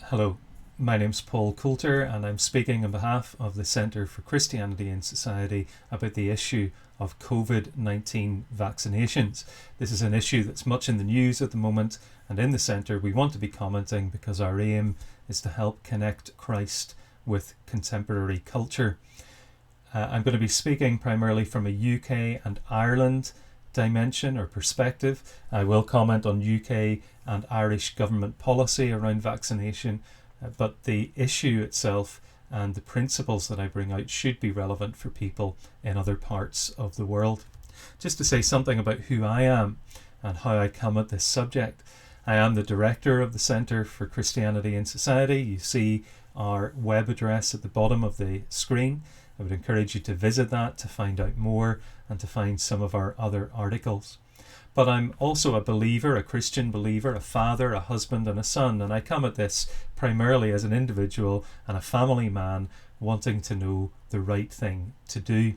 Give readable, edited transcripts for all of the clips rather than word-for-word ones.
Hello, my name's Paul Coulter and I'm speaking on behalf of the Centre for Christianity in Society about the issue of COVID-19 vaccinations. This is an issue that's much in the news at the moment, and in the Centre we want to be commenting because our aim is to help connect Christ with contemporary culture. I'm going to be speaking primarily from a UK and Ireland dimension or perspective. I will comment on UK and Irish government policy around vaccination, but the issue itself and the principles that I bring out should be relevant for people in other parts of the world. Just to say something about who I am and how I come at this subject. I am the director of the Centre for Christianity in Society. You see our web address at the bottom of the screen. I would encourage you to visit that to find out more and to find some of our other articles. But I'm also a believer, a Christian believer, a father, a husband and a son, and I come at this primarily as an individual and a family man wanting to know the right thing to do.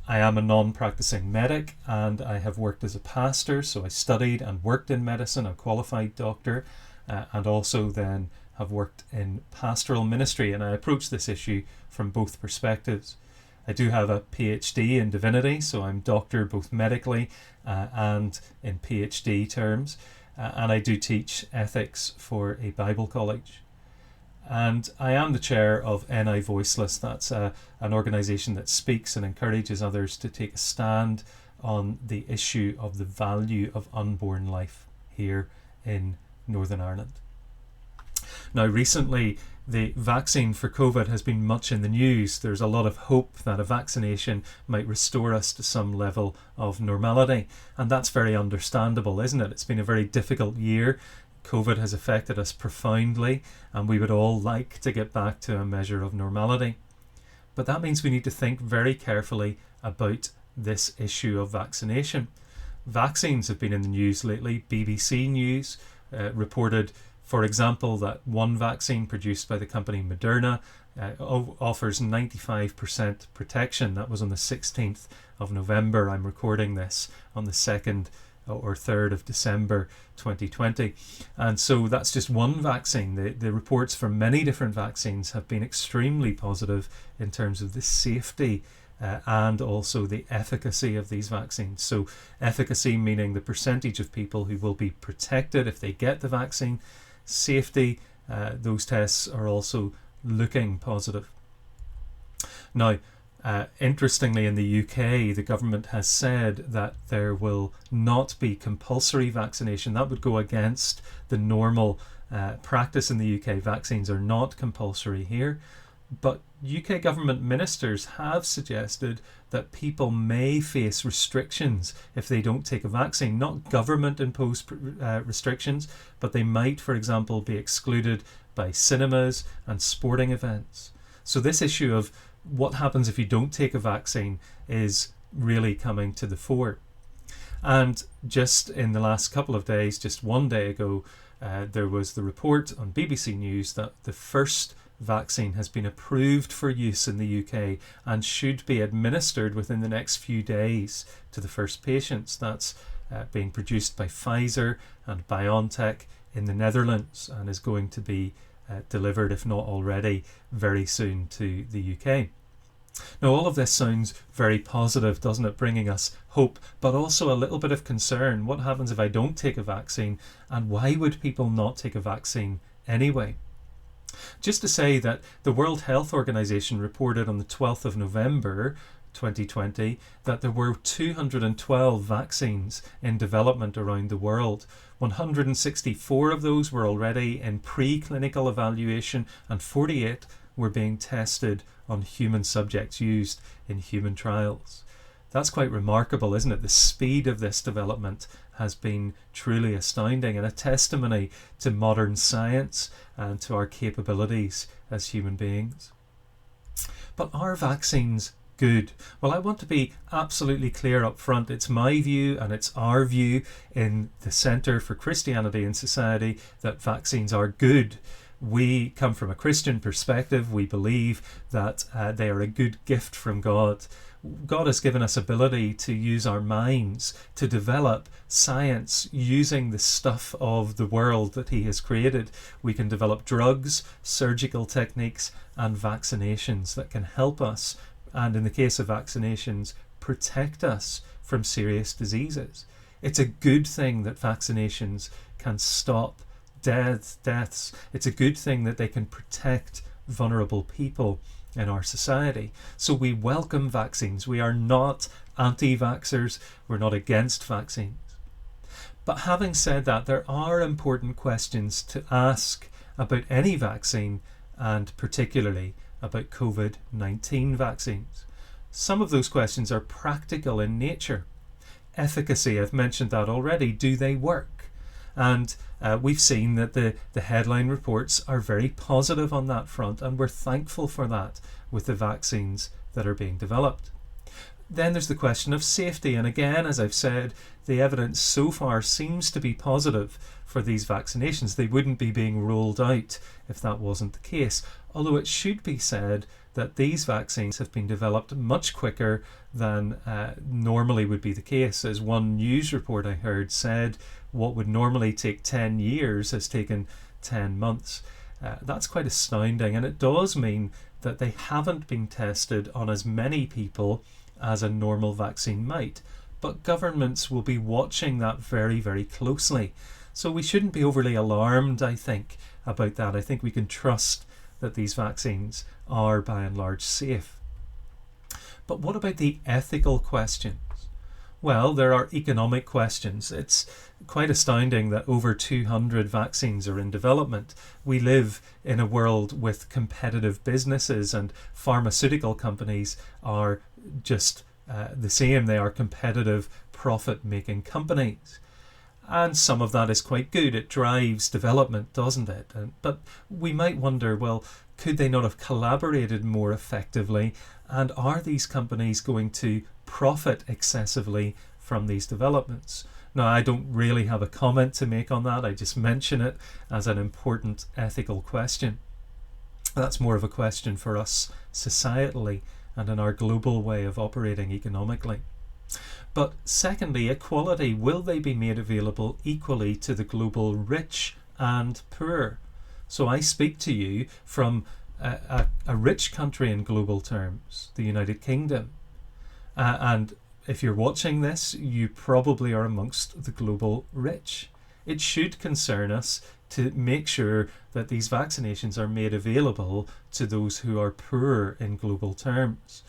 I am a non-practicing medic and I have worked as a pastor, so I studied and worked in medicine, a qualified doctor, and also then have worked in pastoral ministry, and I approach this issue from both perspectives. I do have a PhD in divinity, so I'm doctor both medically and in PhD terms, and I do teach ethics for a Bible college. And I am the chair of NI Voiceless. That's an organisation that speaks and encourages others to take a stand on the issue of the value of unborn life here in Northern Ireland. Now, recently, the vaccine for COVID has been much in the news. There's a lot of hope that a vaccination might restore us to some level of normality. And that's very understandable, isn't it? It's been a very difficult year. COVID has affected us profoundly, and we would all like to get back to a measure of normality. But that means we need to think very carefully about this issue of vaccination. Vaccines have been in the news lately. BBC News reported, for example, that one vaccine produced by the company Moderna offers 95% protection. That was on the 16th of November. I'm recording this on the 2nd or 3rd of December 2020. And so that's just one vaccine. The reports from many different vaccines have been extremely positive in terms of the safety and also the efficacy of these vaccines. So efficacy meaning the percentage of people who will be protected if they get the vaccine. Safety, those tests are also looking positive. Now, interestingly, in the UK, the government has said that there will not be compulsory vaccination. That would go against the normal practice in the UK. Vaccines are not compulsory here. But UK government ministers have suggested that people may face restrictions if they don't take a vaccine, not government imposed restrictions, but they might, for example, be excluded by cinemas and sporting events. So this issue of what happens if you don't take a vaccine is really coming to the fore. And just in the last couple of days, just one day ago, there was the report on BBC News that the first vaccine has been approved for use in the UK and should be administered within the next few days to the first patients. That's being produced by Pfizer and BioNTech in the Netherlands and is going to be delivered, if not already, very soon to the UK. Now, all of this sounds very positive, doesn't it? Bringing us hope, but also a little bit of concern. What happens if I don't take a vaccine, and why would people not take a vaccine anyway? Just to say that the World Health Organization reported on the 12th of November 2020 that there were 212 vaccines in development around the world. 164 of those were already in preclinical evaluation and 48 were being tested on human subjects used in human trials. That's quite remarkable, isn't it? The speed of this development has been truly astounding and a testimony to modern science and to our capabilities as human beings. But are vaccines good? Well, I want to be absolutely clear up front. It's my view and it's our view in the Centre for Christianity in Society that vaccines are good. We come from a Christian perspective. We believe that they are a good gift from God. God has given us ability to use our minds to develop science using the stuff of the world that He has created. We can develop drugs, surgical techniques, and vaccinations that can help us, and in the case of vaccinations, protect us from serious diseases. It's a good thing that vaccinations can stop deaths. It's a good thing that they can protect vulnerable people in our society. So we welcome vaccines. We are not anti-vaxxers. We're not against vaccines. But having said that, there are important questions to ask about any vaccine, and particularly about COVID-19 vaccines. Some of those questions are practical in nature. Efficacy, I've mentioned that already. Do they work? And we've seen that the headline reports are very positive on that front, and we're thankful for that with the vaccines that are being developed. Then there's the question of safety, and again, as I've said, the evidence so far seems to be positive for these vaccinations. They wouldn't be being rolled out if that wasn't the case, although it should be said that these vaccines have been developed much quicker than normally would be the case. As one news report I heard said, what would normally take 10 years has taken 10 months. That's quite astounding, and it does mean that they haven't been tested on as many people as a normal vaccine might. But governments will be watching that very, very closely. So we shouldn't be overly alarmed, I think, about that. I think we can trust that these vaccines are by and large safe. But what about the ethical questions? Well, there are economic questions. It's quite astounding that over 200 vaccines are in development. We live in a world with competitive businesses, and pharmaceutical companies are just the same. They are competitive, profit-making companies. And some of that is quite good. It drives development, doesn't it? But we might wonder, well, could they not have collaborated more effectively? And are these companies going to profit excessively from these developments? Now, I don't really have a comment to make on that. I just mention it as an important ethical question. That's more of a question for us societally and in our global way of operating economically. But secondly, equality. Will they be made available equally to the global rich and poor? So I speak to you from a rich country in global terms, the United Kingdom. And if you're watching this, you probably are amongst the global rich. It should concern us to make sure that these vaccinations are made available to those who are poor in global terms.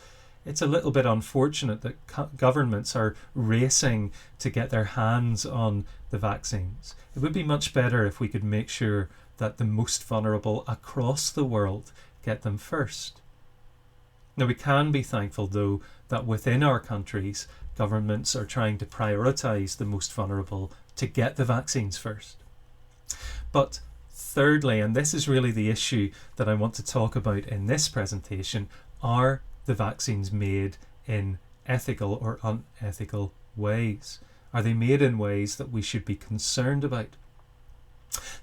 It's a little bit unfortunate that governments are racing to get their hands on the vaccines. It would be much better if we could make sure that the most vulnerable across the world get them first. Now, we can be thankful, though, that within our countries, governments are trying to prioritise the most vulnerable to get the vaccines first. But thirdly, and this is really the issue that I want to talk about in this presentation, are the vaccines made in ethical or unethical ways? Are they made in ways that we should be concerned about?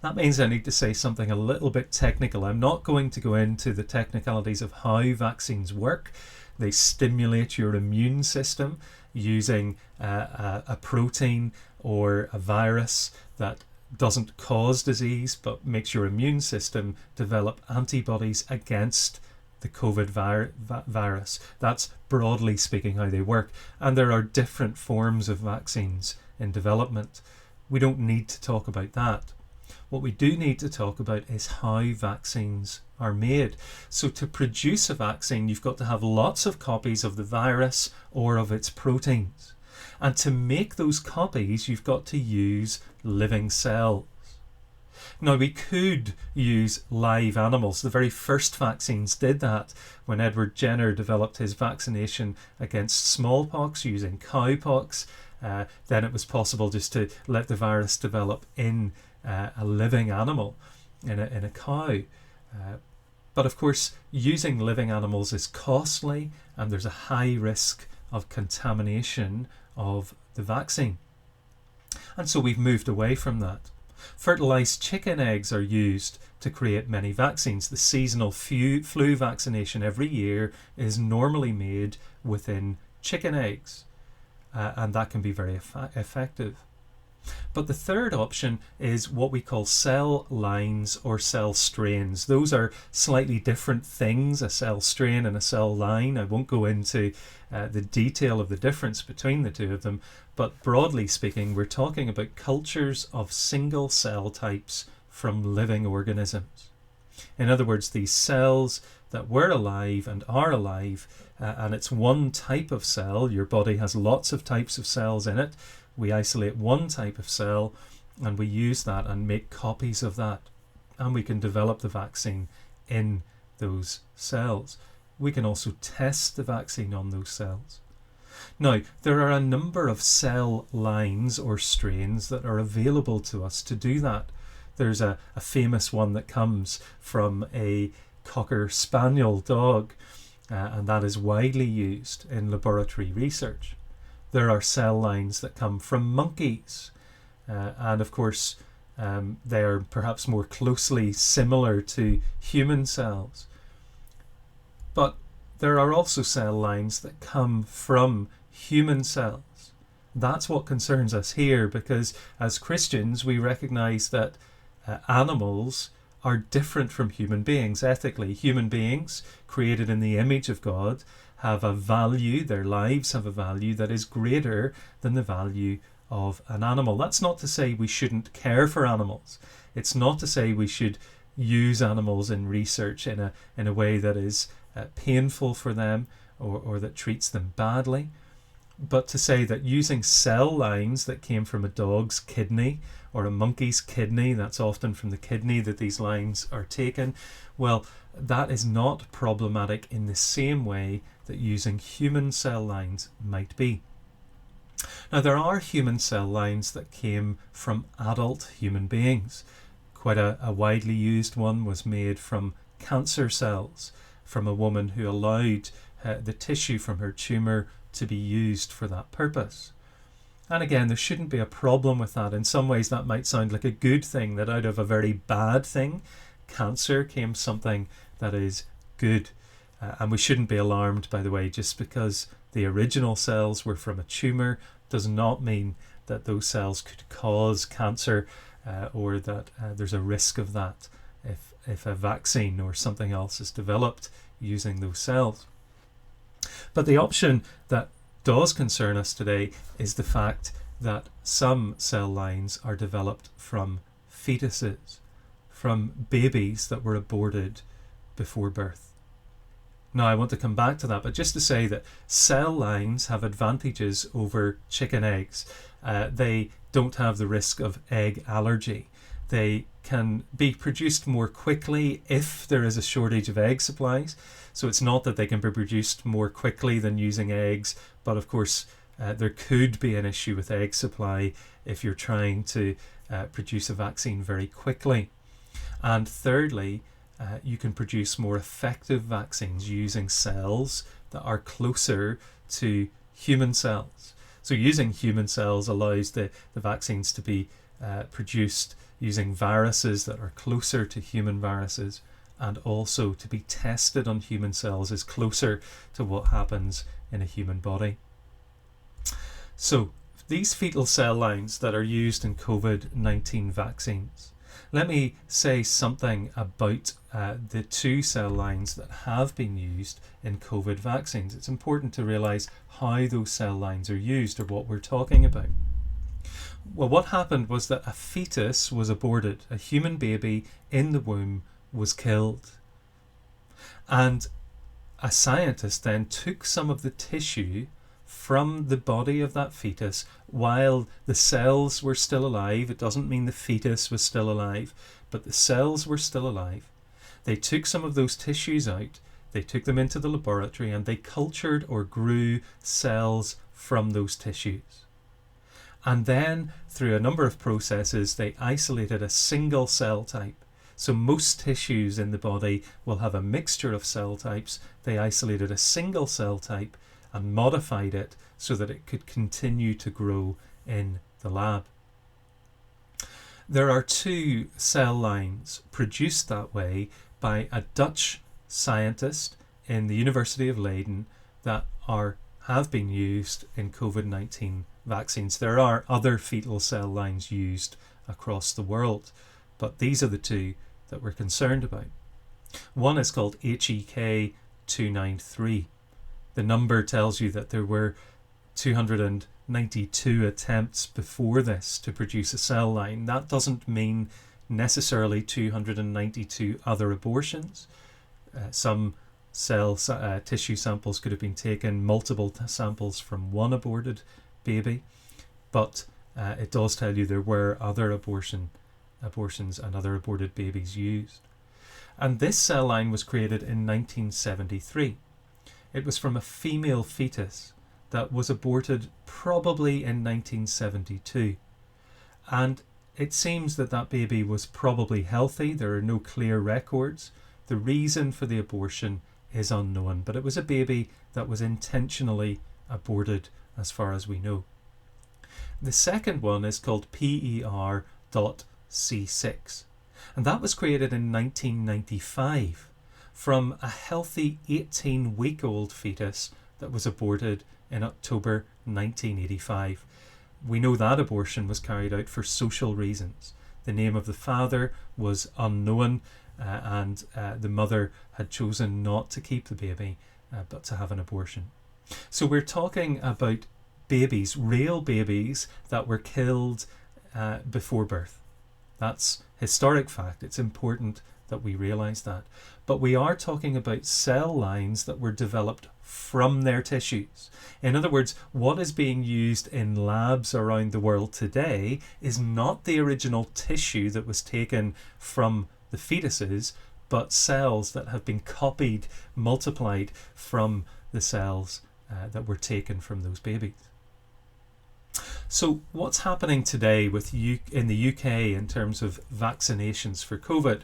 That means I need to say something a little bit technical. I'm not going to go into the technicalities of how vaccines work. They stimulate your immune system using a protein or a virus that doesn't cause disease but makes your immune system develop antibodies against the COVID virus. That's broadly speaking how they work. And there are different forms of vaccines in development. We don't need to talk about that. What we do need to talk about is how vaccines are made. So to produce a vaccine, you've got to have lots of copies of the virus or of its proteins. And to make those copies, you've got to use living cells. Now, we could use live animals. The very first vaccines did that when Edward Jenner developed his vaccination against smallpox using cowpox. Then it was possible just to let the virus develop in a living animal, in a cow. But of course, using living animals is costly, and there's a high risk of contamination of the vaccine. And so we've moved away from that. Fertilized chicken eggs are used to create many vaccines. The seasonal flu vaccination every year is normally made within chicken eggs, and that can be very effective. But the third option is what we call cell lines or cell strains. Those are slightly different things, a cell strain and a cell line. I won't go into the detail of the difference between the two of them, but broadly speaking, we're talking about cultures of single cell types from living organisms. In other words, these cells that were alive and are alive, and it's one type of cell. Your body has lots of types of cells in it. We isolate one type of cell and we use that and make copies of that, and we can develop the vaccine in those cells. We can also test the vaccine on those cells. Now, there are a number of cell lines or strains that are available to us to do that. There's a famous one that comes from a Cocker Spaniel dog, and that is widely used in laboratory research. There are cell lines that come from monkeys, and of course they are perhaps more closely similar to human cells. But there are also cell lines that come from human cells. That's what concerns us here, because as Christians we recognize that animals are different from human beings ethically. Human beings created in the image of God have a value, their lives have a value that is greater than the value of an animal. That's not to say we shouldn't care for animals. It's not to say we should use animals in research in a way that is painful for them or that treats them badly. But to say that using cell lines that came from a dog's kidney or a monkey's kidney, that's often from the kidney that these lines are taken, well, that is not problematic in the same way that using human cell lines might be. Now, there are human cell lines that came from adult human beings. Quite a widely used one was made from cancer cells, from a woman who allowed the tissue from her tumour to be used for that purpose. And again, there shouldn't be a problem with that. In some ways that might sound like a good thing, that out of a very bad thing, cancer came something that is good. And we shouldn't be alarmed, by the way, just because the original cells were from a tumour does not mean that those cells could cause cancer or that there's a risk of that if a vaccine or something else is developed using those cells. But the option that does concern us today is the fact that some cell lines are developed from fetuses, from babies that were aborted before birth. Now, I want to come back to that, but just to say that cell lines have advantages over chicken eggs. They don't have the risk of egg allergy. They can be produced more quickly if there is a shortage of egg supplies. So it's not that they can be produced more quickly than using eggs, but of course there could be an issue with egg supply if you're trying to produce a vaccine very quickly. And thirdly, you can produce more effective vaccines using cells that are closer to human cells. So using human cells allows the vaccines to be produced using viruses that are closer to human viruses, and also to be tested on human cells is closer to what happens in a human body. So these fetal cell lines that are used in COVID-19 vaccines, let me say something about the two cell lines that have been used in COVID vaccines. It's important to realise how those cell lines are used, or what we're talking about. Well, what happened was that a fetus was aborted. A human baby in the womb was killed. And a scientist then took some of the tissue from the body of that fetus while the cells were still alive. It doesn't mean the fetus was still alive, but the cells were still alive. They took some of those tissues out, they took them into the laboratory, and they cultured or grew cells from those tissues. And then, through a number of processes, they isolated a single cell type. So most tissues in the body will have a mixture of cell types. They isolated a single cell type and modified it so that it could continue to grow in the lab. There are two cell lines produced that way by a Dutch scientist in the University of Leiden that are have been used in COVID-19 vaccines. There are other fetal cell lines used across the world, but these are the two that we're concerned about. One is called HEK 293. The number tells you that there were 292 attempts before this to produce a cell line. That doesn't mean necessarily 292 other abortions. Some tissue samples could have been taken, multiple samples from one aborted baby, but it does tell you there were other abortions and other aborted babies used. And this cell line was created in 1973. It was from a female fetus that was aborted probably in 1972. And it seems that that baby was probably healthy. There are no clear records. The reason for the abortion is unknown, but it was a baby that was intentionally aborted as far as we know. The second one is called PER.C6, and that was created in 1995 from a healthy 18-week-old fetus that was aborted in October 1985. We know that abortion was carried out for social reasons. The name of the father was unknown, and the mother had chosen not to keep the baby, but to have an abortion. So we're talking about babies, real babies, that were killed before birth. That's historic fact. It's important that we realise that. But we are talking about cell lines that were developed from their tissues. In other words, what is being used in labs around the world today is not the original tissue that was taken from the fetuses, but cells that have been copied, multiplied from the cells that were taken from those babies. So what's happening today in the UK in terms of vaccinations for COVID?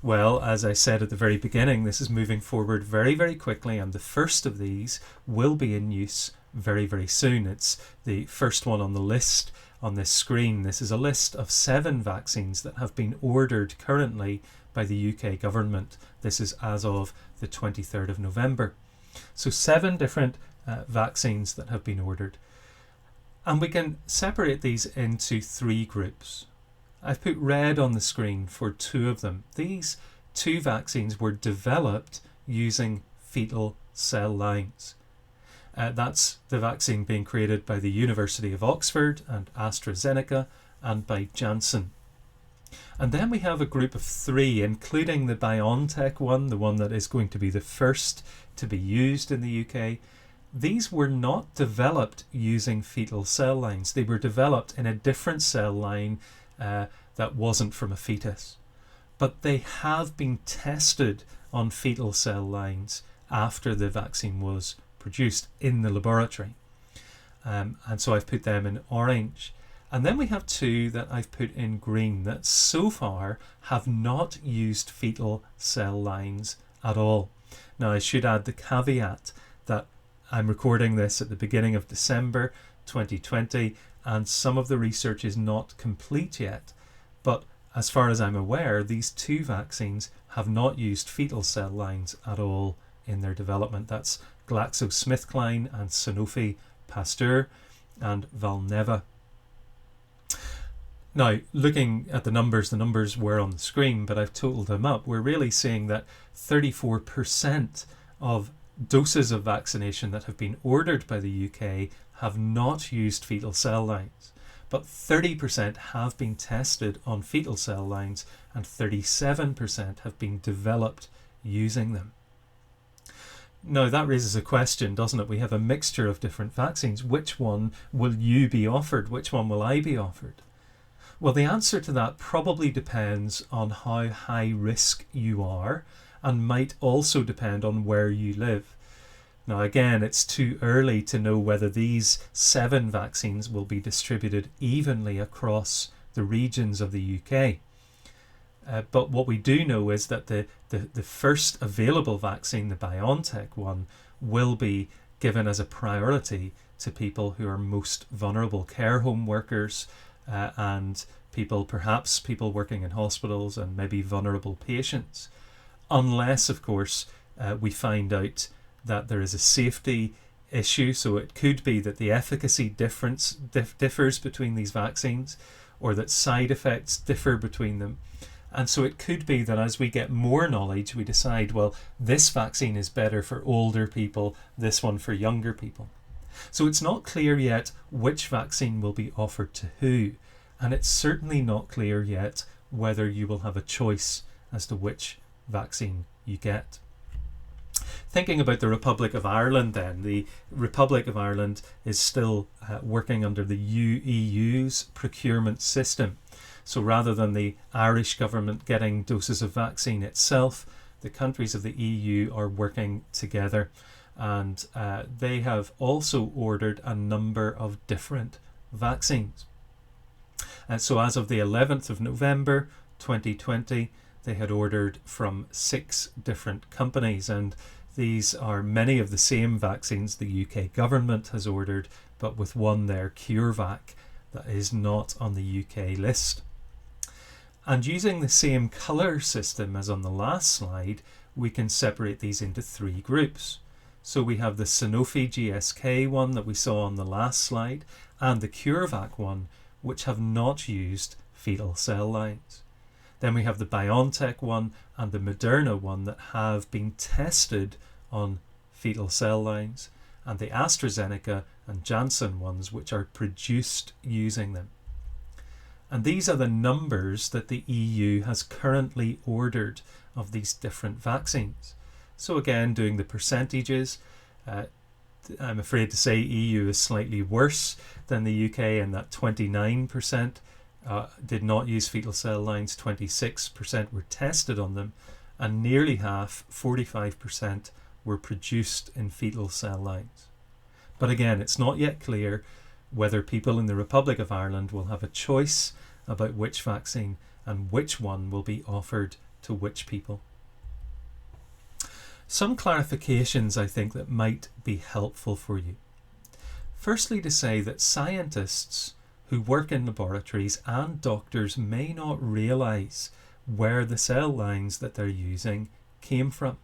Well, as I said at the very beginning, this is moving forward very, very quickly, and the first of these will be in use very, very soon. It's the first one on the list on this screen. This is a list of 7 vaccines that have been ordered currently by the UK government. This is as of the 23rd of November. So 7 different vaccines that have been ordered. And we can separate these into 3 groups. I've put red on the screen for 2 of them. These 2 vaccines were developed using fetal cell lines. That's the vaccine being created by the University of Oxford and AstraZeneca and by Janssen. And then we have a group of 3, including the BioNTech one, the one that is going to be the first to be used in the UK. These were not developed using fetal cell lines. They were developed in a different cell line that wasn't from a fetus. But they have been tested on fetal cell lines after the vaccine was produced in the laboratory. And so I've put them in orange. And then we have 2 that I've put in green that so far have not used fetal cell lines at all. Now I should add the caveat that I'm recording this at the beginning of December 2020 and some of the research is not complete yet. But as far as I'm aware, these 2 vaccines have not used fetal cell lines at all in their development. That's GlaxoSmithKline and Sanofi Pasteur and Valneva. Now, looking at the numbers were on the screen, but I've totaled them up. We're really seeing that 34% of doses of vaccination that have been ordered by the UK have not used fetal cell lines, but 30% have been tested on fetal cell lines and 37% have been developed using them. Now that raises a question, doesn't it? We have a mixture of different vaccines. Which one will you be offered? Which one will I be offered? Well, the answer to that probably depends on how high risk you are and might also depend on where you live. Now again, it's too early to know whether these 7 vaccines will be distributed evenly across the regions of the UK. But what we do know is that the first available vaccine, the BioNTech one, will be given as a priority to people who are most vulnerable, care home workers and perhaps people working in hospitals and maybe vulnerable patients. Unless, of course, we find out that there is a safety issue. So it could be that the efficacy differs between these vaccines, or that side effects differ between them. And so it could be that as we get more knowledge, we decide, well, this vaccine is better for older people, this one for younger people. So it's not clear yet which vaccine will be offered to who, and it's certainly not clear yet whether you will have a choice as to which vaccine you get. Thinking about the Republic of Ireland then, the Republic of Ireland is still working under the EU's procurement system. So rather than the Irish government getting doses of vaccine itself, the countries of the EU are working together, and they have also ordered a number of different vaccines. So as of the 11th of November 2020, they had ordered from 6 different companies, and these are many of the same vaccines the UK government has ordered, but with one there, CureVac, that is not on the UK list. And using the same colour system as on the last slide, we can separate these into 3 groups. So we have the Sanofi GSK one that we saw on the last slide, and the CureVac one, which have not used fetal cell lines. Then we have the BioNTech one and the Moderna one that have been tested on fetal cell lines, and the AstraZeneca and Janssen ones which are produced using them. And these are the numbers that the EU has currently ordered of these different vaccines. So again, doing the percentages, I'm afraid to say EU is slightly worse than the UK in that 29% did not use fetal cell lines, 26% were tested on them, and nearly half, 45%, were produced in fetal cell lines. But again, it's not yet clear whether people in the Republic of Ireland will have a choice about which vaccine and which one will be offered to which people. Some clarifications I think that might be helpful for you. Firstly, to say that scientists who work in laboratories and doctors may not realise where the cell lines that they're using came from.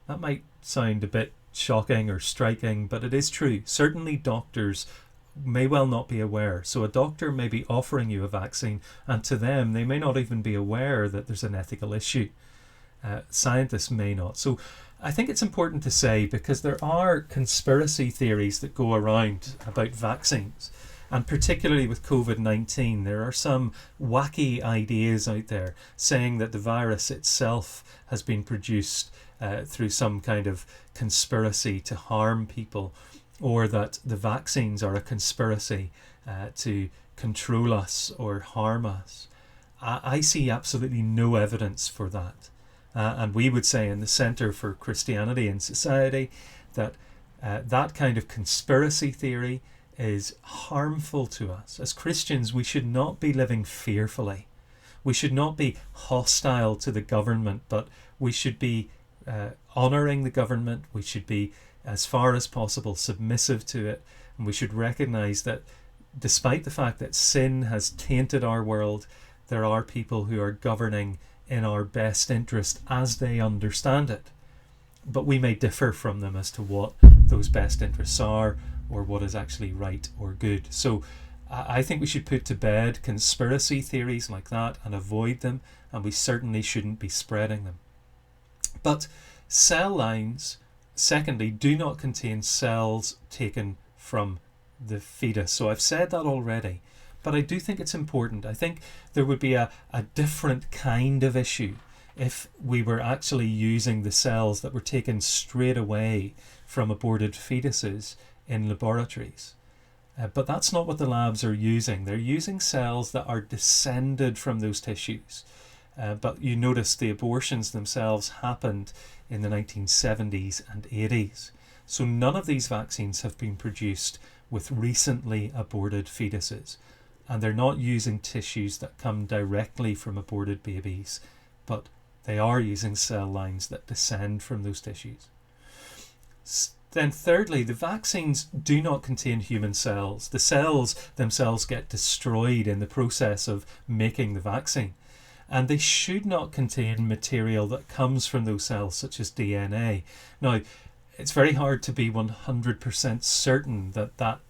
That might sound a bit shocking or striking, but it is true. Certainly doctors may well not be aware. So a doctor may be offering you a vaccine, and to them they may not even be aware that there's an ethical issue. Scientists may not. So I think it's important to say, because there are conspiracy theories that go around about vaccines, and particularly with COVID-19, there are some wacky ideas out there saying that the virus itself has been produced through some kind of conspiracy to harm people, or that the vaccines are a conspiracy to control us or harm us. I see absolutely no evidence for that. And we would say in the Centre for Christianity and Society that that kind of conspiracy theory is harmful to us. As Christians, we should not be living fearfully. We should not be hostile to the government, but we should be honouring the government. We should be, as far as possible, submissive to it. And we should recognise that despite the fact that sin has tainted our world, there are people who are governing in our best interest as they understand it. But we may differ from them as to what those best interests are, or what is actually right or good. So I think we should put to bed conspiracy theories like that and avoid them, and we certainly shouldn't be spreading them. But cell lines, secondly, do not contain cells taken from the fetus. So I've said that already, but I do think it's important. I think there would be a different kind of issue if we were actually using the cells that were taken straight away from aborted fetuses in laboratories. But that's not what the labs are using. They're using cells that are descended from those tissues. But you notice the abortions themselves happened in the 1970s and 80s. So none of these vaccines have been produced with recently aborted fetuses. And they're not using tissues that come directly from aborted babies, but they are using cell lines that descend from those tissues. Then thirdly, the vaccines do not contain human cells. The cells themselves get destroyed in the process of making the vaccine. And they should not contain material that comes from those cells, such as DNA. Now, it's very hard to be 100% certain that that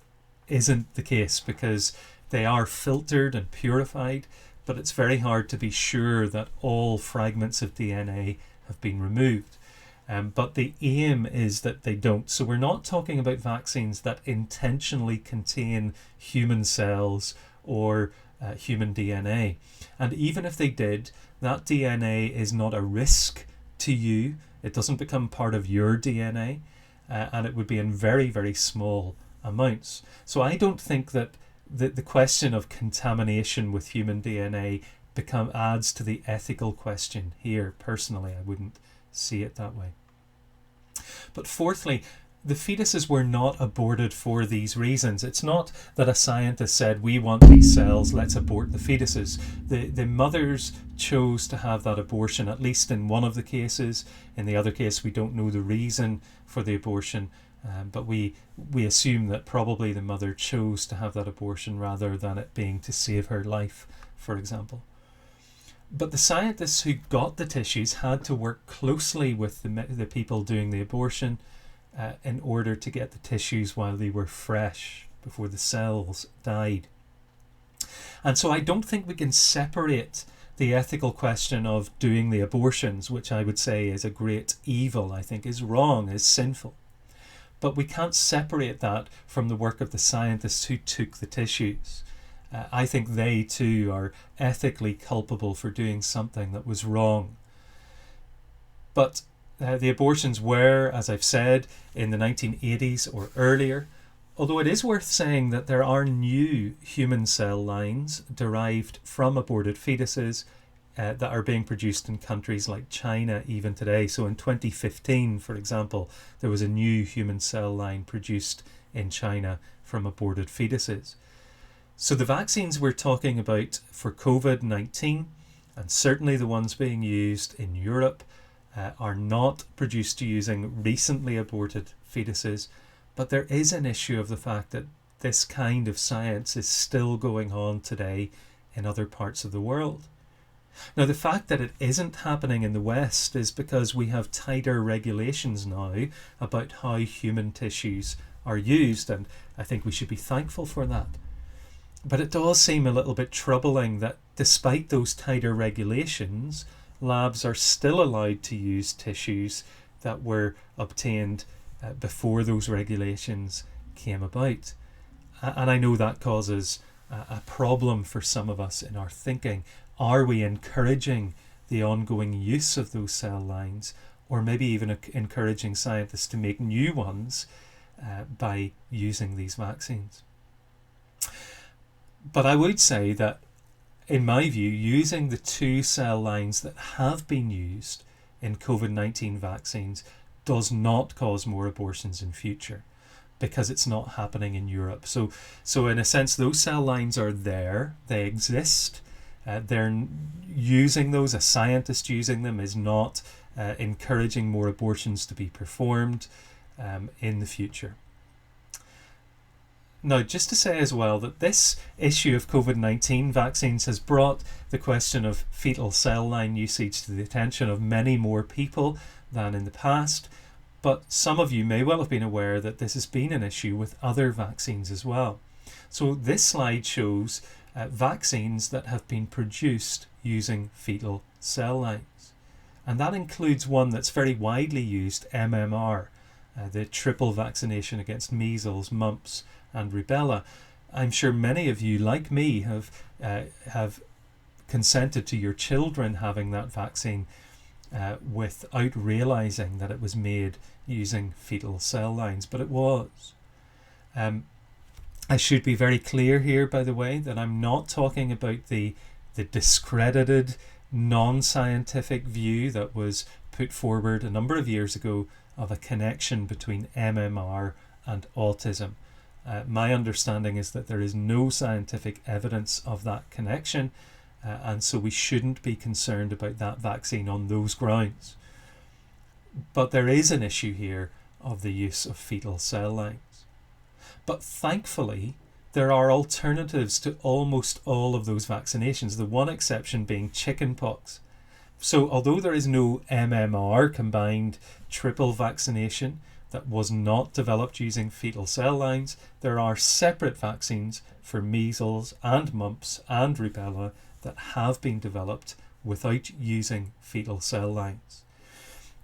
isn't the case, because they are filtered and purified, but it's very hard to be sure that all fragments of DNA have been removed. But the aim is that they don't. So we're not talking about vaccines that intentionally contain human cells or human DNA. And even if they did, that DNA is not a risk to you. It doesn't become part of your DNA, and it would be in very, very small amounts. So I don't think that the question of contamination with human DNA adds to the ethical question here. Personally, I wouldn't see it that way. But fourthly, the fetuses were not aborted for these reasons. It's not that a scientist said, we want these cells, let's abort the fetuses. The mothers chose to have that abortion, at least in one of the cases. In the other case, we don't know the reason for the abortion, but we assume that probably the mother chose to have that abortion rather than it being to save her life, for example. But the scientists who got the tissues had to work closely with the people doing the abortion in order to get the tissues while they were fresh, before the cells died. And so I don't think we can separate the ethical question of doing the abortions, which I would say is a great evil, I think is wrong, is sinful. But we can't separate that from the work of the scientists who took the tissues. I think they too are ethically culpable for doing something that was wrong. But the abortions were, as I've said, in the 1980s or earlier, although it is worth saying that there are new human cell lines derived from aborted fetuses that are being produced in countries like China even today. So in 2015, for example, there was a new human cell line produced in China from aborted fetuses. So the vaccines we're talking about for COVID-19, and certainly the ones being used in Europe, are not produced using recently aborted fetuses, but there is an issue of the fact that this kind of science is still going on today in other parts of the world. Now, the fact that it isn't happening in the West is because we have tighter regulations now about how human tissues are used, and I think we should be thankful for that. But it does seem a little bit troubling that despite those tighter regulations, labs are still allowed to use tissues that were obtained before those regulations came about. And I know that causes a problem for some of us in our thinking. Are we encouraging the ongoing use of those cell lines, or maybe even encouraging scientists to make new ones by using these vaccines? But I would say that, in my view, using the two cell lines that have been used in COVID-19 vaccines does not cause more abortions in future, because it's not happening in Europe. So in a sense, those cell lines are there, they exist, they're using those, a scientist using them is not encouraging more abortions to be performed in the future. Now, just to say as well that this issue of COVID-19 vaccines has brought the question of fetal cell line usage to the attention of many more people than in the past, but some of you may well have been aware that this has been an issue with other vaccines as well. So this slide shows vaccines that have been produced using fetal cell lines, and that includes one that's very widely used, MMR, the triple vaccination against measles, mumps and rubella. I'm sure many of you, like me, have consented to your children having that vaccine without realizing that it was made using fetal cell lines, but it was. I should be very clear here, by the way, that I'm not talking about the discredited, non-scientific view that was put forward a number of years ago of a connection between MMR and autism. My understanding is that there is no scientific evidence of that connection, and so we shouldn't be concerned about that vaccine on those grounds. But there is an issue here of the use of fetal cell lines. But thankfully, there are alternatives to almost all of those vaccinations, the one exception being chickenpox. So although there is no MMR combined triple vaccination, that was not developed using fetal cell lines. There are separate vaccines for measles and mumps and rubella that have been developed without using fetal cell lines.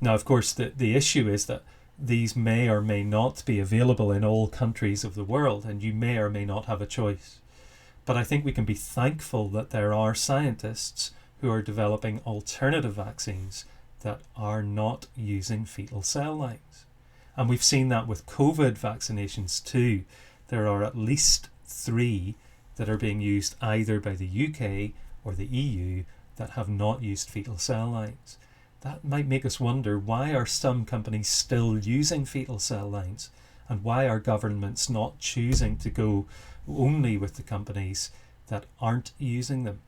Now, of course, the issue is that these may or may not be available in all countries of the world, and you may or may not have a choice. But I think we can be thankful that there are scientists who are developing alternative vaccines that are not using fetal cell lines. And we've seen that with COVID vaccinations too. There are at least 3 that are being used either by the UK or the EU that have not used fetal cell lines. That might make us wonder, why are some companies still using fetal cell lines, and why are governments not choosing to go only with the companies that aren't using them?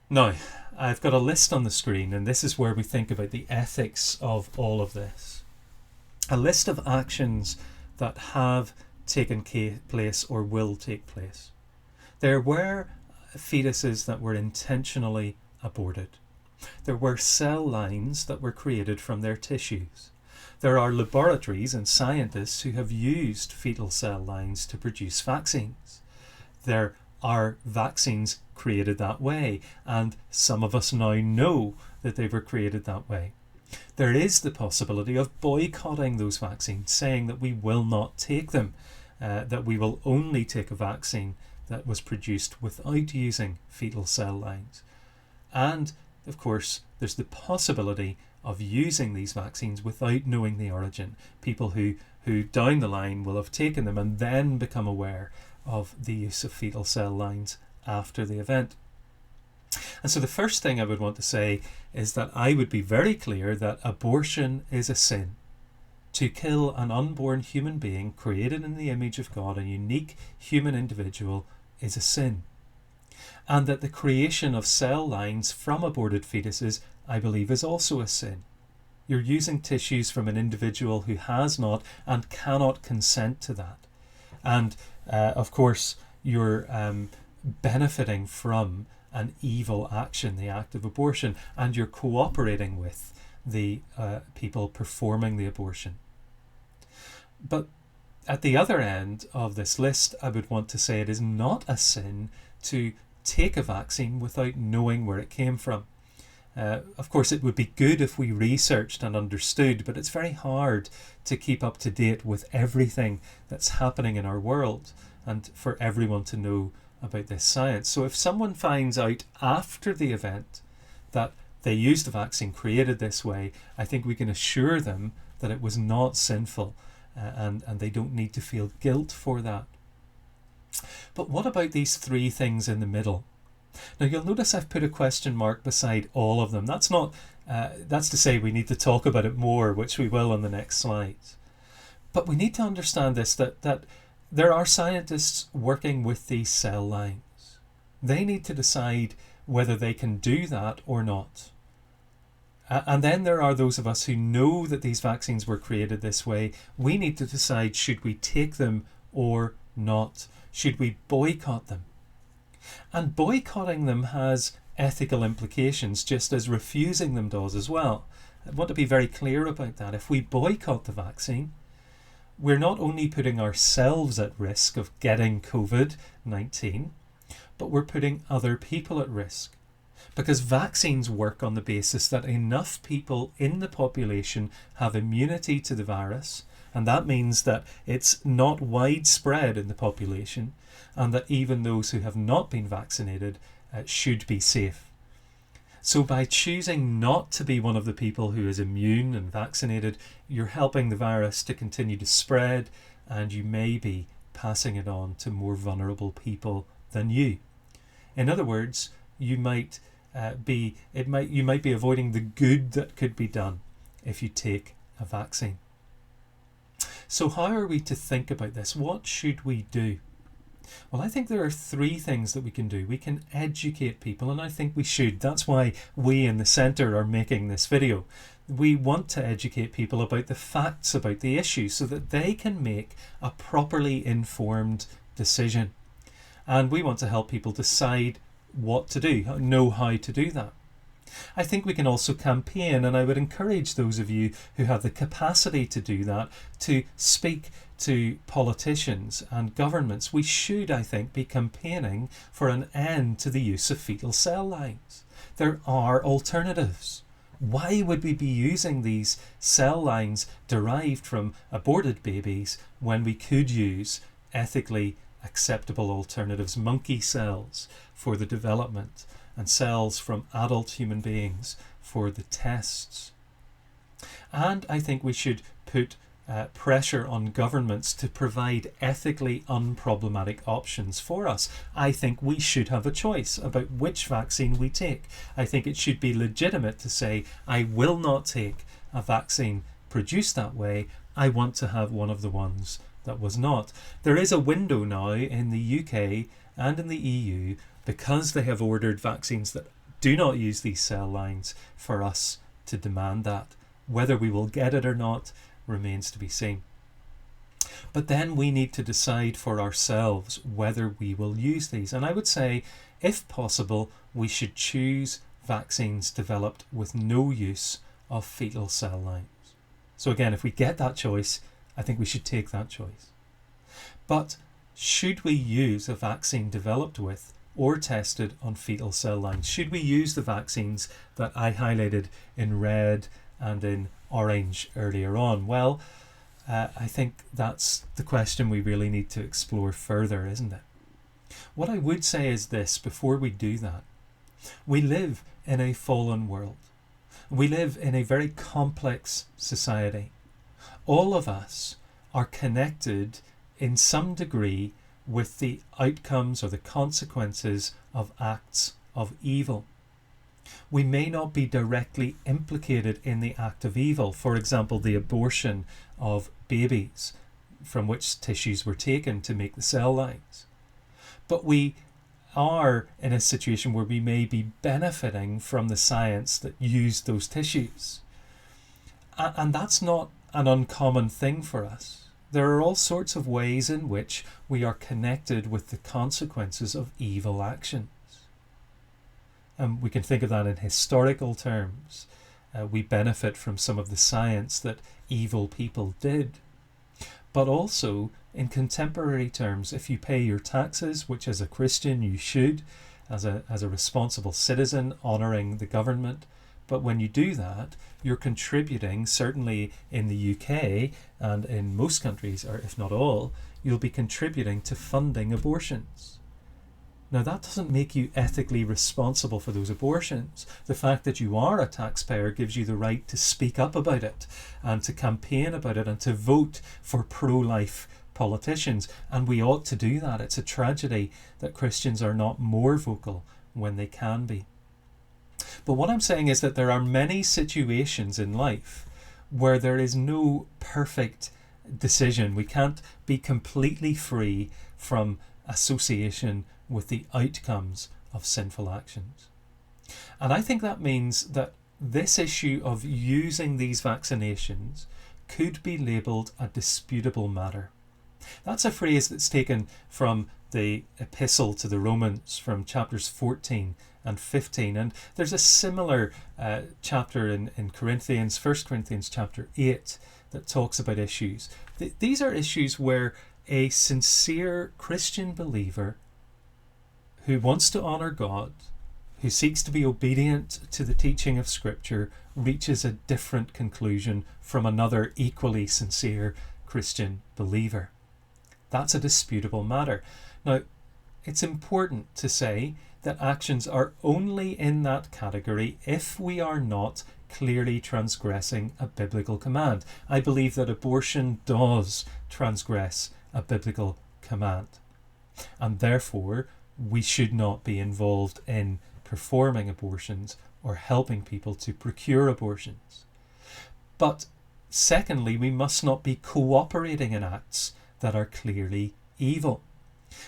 Now, I've got a list on the screen, and this is where we think about the ethics of all of this. A list of actions that have taken place or will take place. There were fetuses that were intentionally aborted. There were cell lines that were created from their tissues. There are laboratories and scientists who have used fetal cell lines to produce vaccines. There are vaccines created that way, and some of us now know that they were created that way. There is the possibility of boycotting those vaccines, saying that we will not take them, that we will only take a vaccine that was produced without using fetal cell lines. And of course, there's the possibility of using these vaccines without knowing the origin. People who down the line will have taken them and then become aware of the use of fetal cell lines after the event. And so the first thing I would want to say is that I would be very clear that abortion is a sin. To kill an unborn human being created in the image of God, a unique human individual, is a sin. And that the creation of cell lines from aborted fetuses, I believe, is also a sin. You're using tissues from an individual who has not and cannot consent to that. And of course, you're benefiting from an evil action, the act of abortion, and you're cooperating with the people performing the abortion. But at the other end of this list, I would want to say it is not a sin to take a vaccine without knowing where it came from. Of course, it would be good if we researched and understood, but it's very hard to keep up to date with everything that's happening in our world and for everyone to know about this science. So if someone finds out after the event that they used a vaccine created this way, I think we can assure them that it was not sinful, and they don't need to feel guilt for that. But what about these 3 things in the middle? Now you'll notice I've put a question mark beside all of them. That's to say we need to talk about it more, which we will on the next slide. But we need to understand this, that there are scientists working with these cell lines. They need to decide whether they can do that or not. And then there are those of us who know that these vaccines were created this way. We need to decide, should we take them or not? Should we boycott them? And boycotting them has ethical implications, just as refusing them does as well. I want to be very clear about that. If we boycott the vaccine, we're not only putting ourselves at risk of getting COVID-19, but we're putting other people at risk. Because vaccines work on the basis that enough people in the population have immunity to the virus, and that means that it's not widespread in the population, and that even those who have not been vaccinated should be safe. So by choosing not to be one of the people who is immune and vaccinated, you're helping the virus to continue to spread, and you may be passing it on to more vulnerable people than you. In other words, you might be avoiding the good that could be done if you take a vaccine. So how are we to think about this? What should we do? Well, I think there are 3 things that we can do. We can educate people, and I think we should. That's why we in the centre are making this video. We want to educate people about the facts about the issue so that they can make a properly informed decision. And we want to help people decide what to do, know how to do that. I think we can also campaign, and I would encourage those of you who have the capacity to do that to speak to politicians and governments. We should, I think, be campaigning for an end to the use of fetal cell lines. There are alternatives. Why would we be using these cell lines derived from aborted babies when we could use ethically acceptable alternatives, monkey cells for the development and cells from adult human beings for the tests? And I think we should put pressure on governments to provide ethically unproblematic options for us. I think we should have a choice about which vaccine we take. I think it should be legitimate to say, I will not take a vaccine produced that way. I want to have one of the ones that was not. There is a window now in the UK and in the EU, because they have ordered vaccines that do not use these cell lines, for us to demand that. Whether we will get it or not remains to be seen. But then we need to decide for ourselves whether we will use these. And I would say, if possible, we should choose vaccines developed with no use of fetal cell lines. So again, if we get that choice, I think we should take that choice. But should we use a vaccine developed with or tested on fetal cell lines? Should we use the vaccines that I highlighted in red and in orange earlier on? Well, I think that's the question we really need to explore further, isn't it? What I would say is this before we do that. We live in a fallen world. We live in a very complex society. All of us are connected in some degree with the outcomes or the consequences of acts of evil. We may not be directly implicated in the act of evil, for example, the abortion of babies from which tissues were taken to make the cell lines. But we are in a situation where we may be benefiting from the science that used those tissues. And that's not an uncommon thing for us. There are all sorts of ways in which we are connected with the consequences of evil actions. And we can think of that in historical terms. We benefit from some of the science that evil people did. But also in contemporary terms, if you pay your taxes, which as a Christian you should, as a responsible citizen, honouring the government, but when you do that, you're contributing, certainly in the UK and in most countries, or if not all, you'll be contributing to funding abortions. Now that doesn't make you ethically responsible for those abortions. The fact that you are a taxpayer gives you the right to speak up about it and to campaign about it and to vote for pro-life politicians. And we ought to do that. It's a tragedy that Christians are not more vocal when they can be. But what I'm saying is that there are many situations in life where there is no perfect decision. We can't be completely free from association with the outcomes of sinful actions. And I think that means that this issue of using these vaccinations could be labelled a disputable matter. That's a phrase that's taken from the epistle to the Romans from chapters 14 and 15. And there's a similar chapter in Corinthians, 1 Corinthians chapter 8, that talks about issues. These are issues where a sincere Christian believer who wants to honour God, who seeks to be obedient to the teaching of Scripture, reaches a different conclusion from another equally sincere Christian believer. That's a disputable matter. Now, it's important to say that actions are only in that category if we are not clearly transgressing a biblical command. I believe that abortion does transgress a biblical command, and therefore we should not be involved in performing abortions or helping people to procure abortions. But secondly, we must not be cooperating in acts that are clearly evil.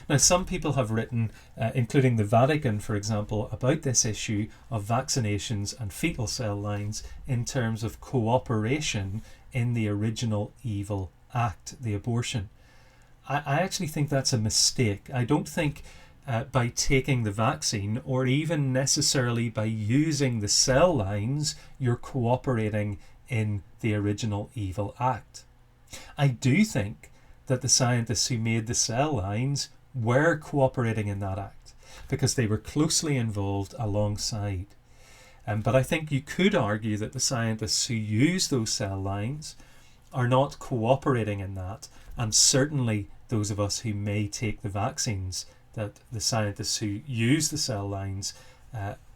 Now, some people have written, including the Vatican, for example, about this issue of vaccinations and fetal cell lines in terms of cooperation in the original evil act, the abortion. I actually think that's a mistake. I don't think by taking the vaccine or even necessarily by using the cell lines, you're cooperating in the original evil act. I do think that the scientists who made the cell lines were cooperating in that act because they were closely involved alongside. But I think you could argue that the scientists who use those cell lines are not cooperating in that, and certainly those of us who may take the vaccines that the scientists who use the cell lines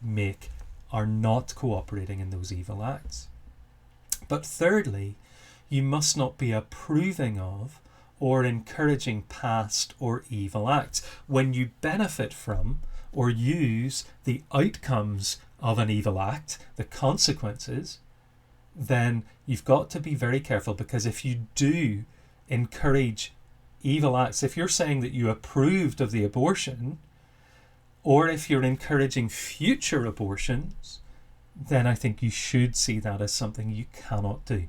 make are not cooperating in those evil acts. But thirdly, you must not be approving of or encouraging past or evil acts. When you benefit from or use the outcomes of an evil act, the consequences, then you've got to be very careful, because if you do encourage evil acts, if you're saying that you approved of the abortion, or if you're encouraging future abortions, then I think you should see that as something you cannot do.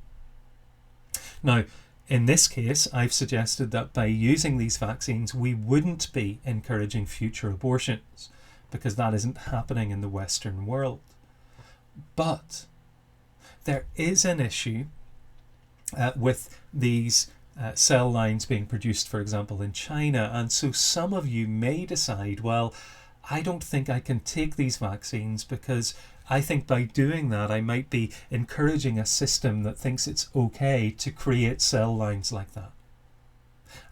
Now, in this case, I've suggested that by using these vaccines, we wouldn't be encouraging future abortions, because that isn't happening in the Western world. But there is an issue with these cell lines being produced, for example, in China. And so some of you may decide, well, I don't think I can take these vaccines because I think by doing that I might be encouraging a system that thinks it's okay to create cell lines like that.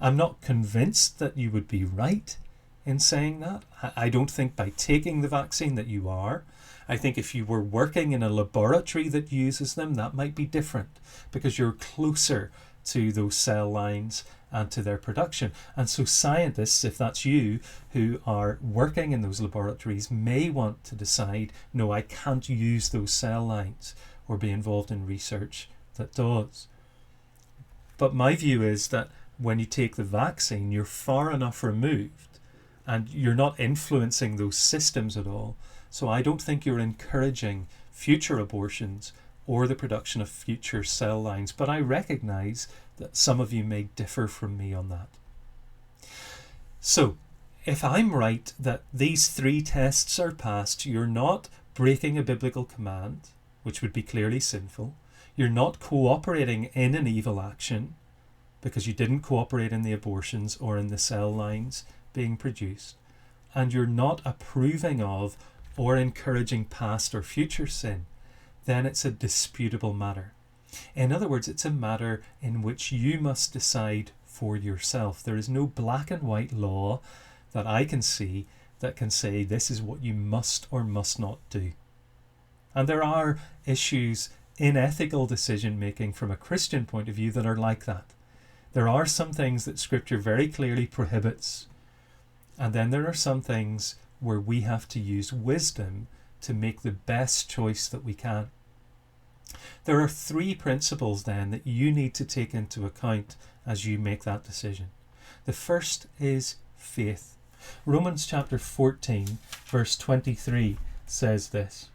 I'm not convinced that you would be right in saying that. I don't think by taking the vaccine that you are. I think if you were working in a laboratory that uses them, that might be different, because you're closer to those cell lines and to their production. And so scientists, if that's you, who are working in those laboratories, may want to decide, no, I can't use those cell lines or be involved in research that does. But my view is that when you take the vaccine, you're far enough removed and you're not influencing those systems at all. So I don't think you're encouraging future abortions or the production of future cell lines. But I recognise that some of you may differ from me on that. So if I'm right that these three tests are passed, you're not breaking a biblical command, which would be clearly sinful. You're not cooperating in an evil action because you didn't cooperate in the abortions or in the cell lines being produced. And you're not approving of or encouraging past or future sin, then it's a disputable matter. In other words, it's a matter in which you must decide for yourself. There is no black and white law that I can see that can say this is what you must or must not do. And there are issues in ethical decision making from a Christian point of view that are like that. There are some things that Scripture very clearly prohibits, and then there are some things where we have to use wisdom to make the best choice that we can. There are three principles then that you need to take into account as you make that decision. The first is faith. Romans chapter 14 verse 23 says this.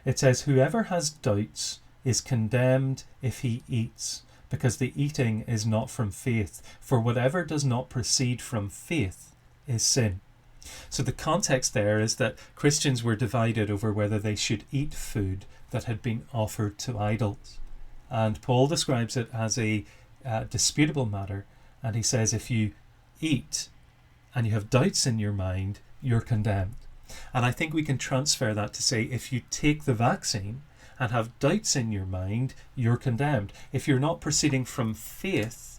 It says, "Whoever has doubts is condemned if he eats, because the eating is not from faith. For whatever does not proceed from faith is sin." So the context there is that Christians were divided over whether they should eat food that had been offered to idols. And Paul describes it as a disputable matter. And he says, if you eat and you have doubts in your mind, you're condemned. And I think we can transfer that to say, if you take the vaccine and have doubts in your mind, you're condemned. If you're not proceeding from faith,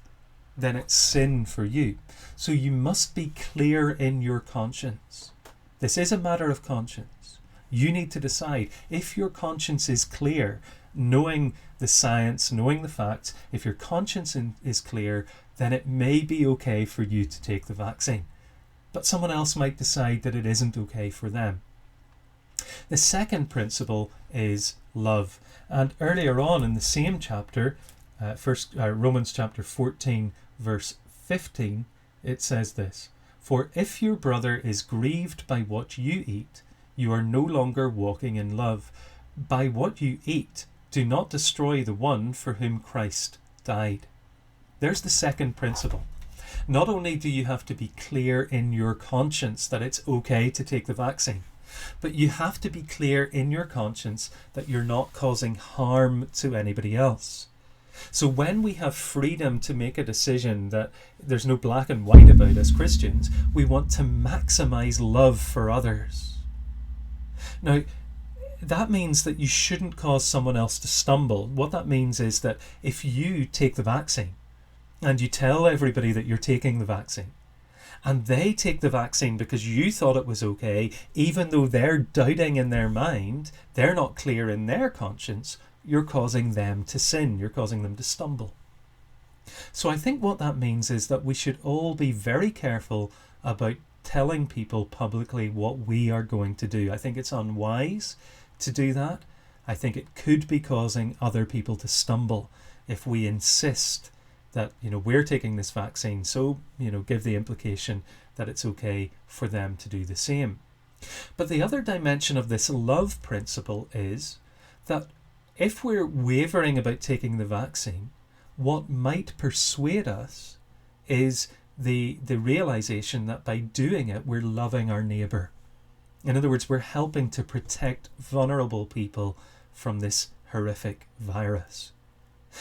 then it's sin for you. So you must be clear in your conscience. This is a matter of conscience. You need to decide. If your conscience is clear, knowing the science, knowing the facts, if your conscience is clear, then it may be okay for you to take the vaccine. But someone else might decide that it isn't okay for them. The second principle is love. And earlier on in the same chapter, Romans chapter 14 verse 15, it says this, "For if your brother is grieved by what you eat, you are no longer walking in love. By what you eat, do not destroy the one for whom Christ died." There's the second principle. Not only do you have to be clear in your conscience that it's okay to take the vaccine, but you have to be clear in your conscience that you're not causing harm to anybody else. So when we have freedom to make a decision that there's no black and white about as Christians, we want to maximize love for others. Now, that means that you shouldn't cause someone else to stumble. What that means is that if you take the vaccine and you tell everybody that you're taking the vaccine, and they take the vaccine because you thought it was okay, even though they're doubting in their mind, they're not clear in their conscience, you're causing them to sin, you're causing them to stumble. So I think what that means is that we should all be very careful about telling people publicly what we are going to do. I think it's unwise to do that. I think it could be causing other people to stumble if we insist that, we're taking this vaccine, so, give the implication that it's okay for them to do the same. But the other dimension of this love principle is that if we're wavering about taking the vaccine, what might persuade us is the realization that by doing it, we're loving our neighbour. In other words, we're helping to protect vulnerable people from this horrific virus.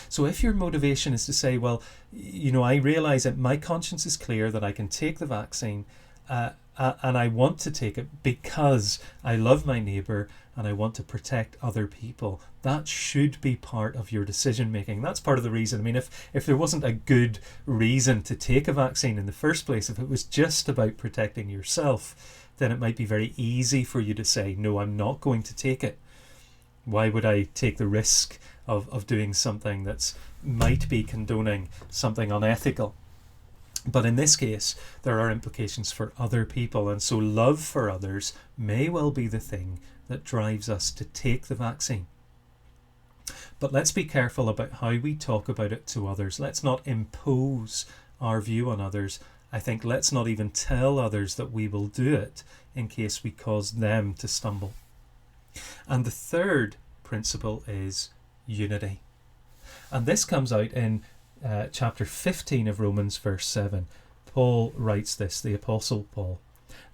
So if your motivation is to say, well, I realise that my conscience is clear that I can take the vaccine and I want to take it because I love my neighbour and I want to protect other people, that should be part of your decision making. That's part of the reason. I mean, if there wasn't a good reason to take a vaccine in the first place, if it was just about protecting yourself, then it might be very easy for you to say, no, I'm not going to take it. Why would I take the risk of doing something that's might be condoning something unethical? But in this case, there are implications for other people, and so love for others may well be the thing that drives us to take the vaccine. But let's be careful about how we talk about it to others. Let's not impose our view on others. I think let's not even tell others that we will do it in case we cause them to stumble. And the third principle is unity. And this comes out in chapter 15 of Romans, verse 7. Paul writes this, the Apostle Paul.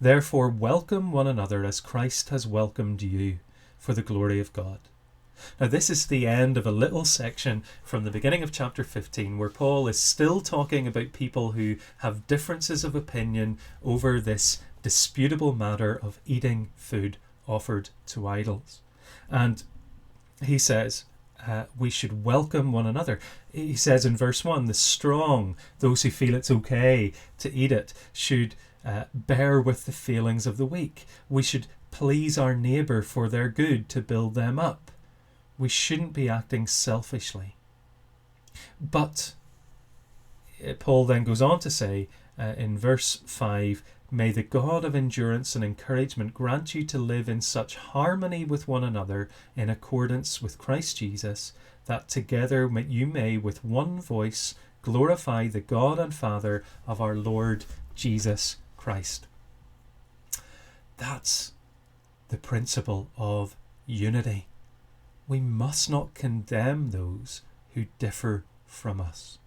Therefore welcome one another as Christ has welcomed you for the glory of God. Now this is the end of a little section from the beginning of chapter 15 where Paul is still talking about people who have differences of opinion over this disputable matter of eating food offered to idols. And he says we should welcome one another. He says in verse 1, the strong, those who feel it's okay to eat it, should bear with the feelings of the weak. We should please our neighbour for their good, to build them up. We shouldn't be acting selfishly. But Paul then goes on to say in verse 5, may the God of endurance and encouragement grant you to live in such harmony with one another in accordance with Christ Jesus, that together you may with one voice glorify the God and Father of our Lord Jesus Christ. That's the principle of unity. We must not condemn those who differ from us.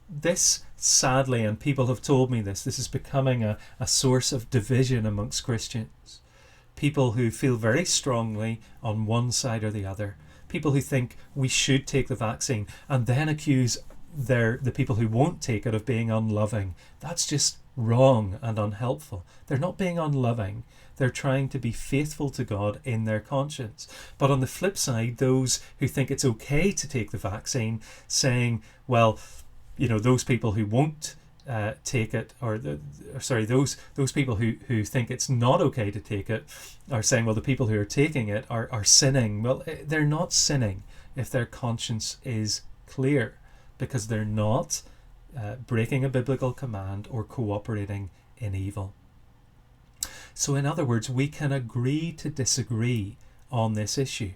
This, sadly, and people have told me this is becoming a source of division amongst Christians. People who feel very strongly on one side or the other. People who think we should take the vaccine and then accuse the people who won't take it of being unloving. That's just wrong and unhelpful. They're not being unloving. They're trying to be faithful to God in their conscience. But on the flip side, those who think it's okay to take the vaccine, saying, well, those people who won't take it, those people who think it's not okay to take it, are saying, well, the people who are taking it are sinning. Well, they're not sinning if their conscience is clear, because they're not breaking a biblical command or cooperating in evil. So in other words, we can agree to disagree on this issue.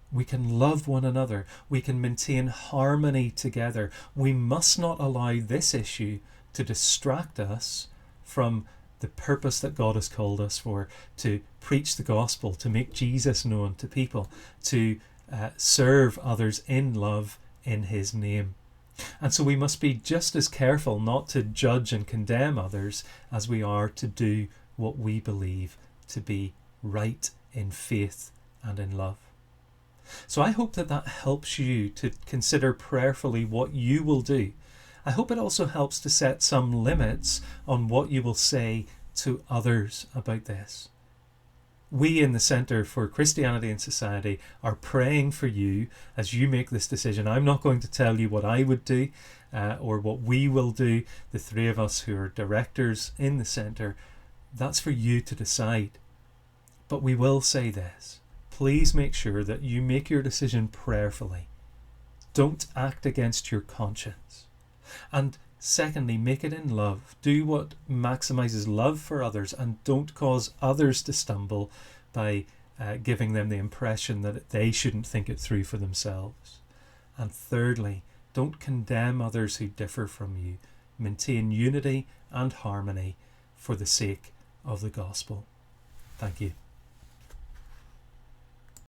We can love one another. We can maintain harmony together. We must not allow this issue to distract us from the purpose that God has called us for, to preach the gospel, to make Jesus known to people, to serve others in love in his name. And so we must be just as careful not to judge and condemn others as we are to do what we believe to be right in faith and in love. So I hope that that helps you to consider prayerfully what you will do. I hope it also helps to set some limits on what you will say to others about this. We in the Centre for Christianity and Society are praying for you as you make this decision. I'm not going to tell you what I would do or what we will do, the three of us who are directors in the Centre. That's for you to decide. But we will say this. Please make sure that you make your decision prayerfully. Don't act against your conscience. And secondly, make it in love. Do what maximizes love for others and don't cause others to stumble by giving them the impression that they shouldn't think it through for themselves. And thirdly, don't condemn others who differ from you. Maintain unity and harmony for the sake of the gospel. Thank you.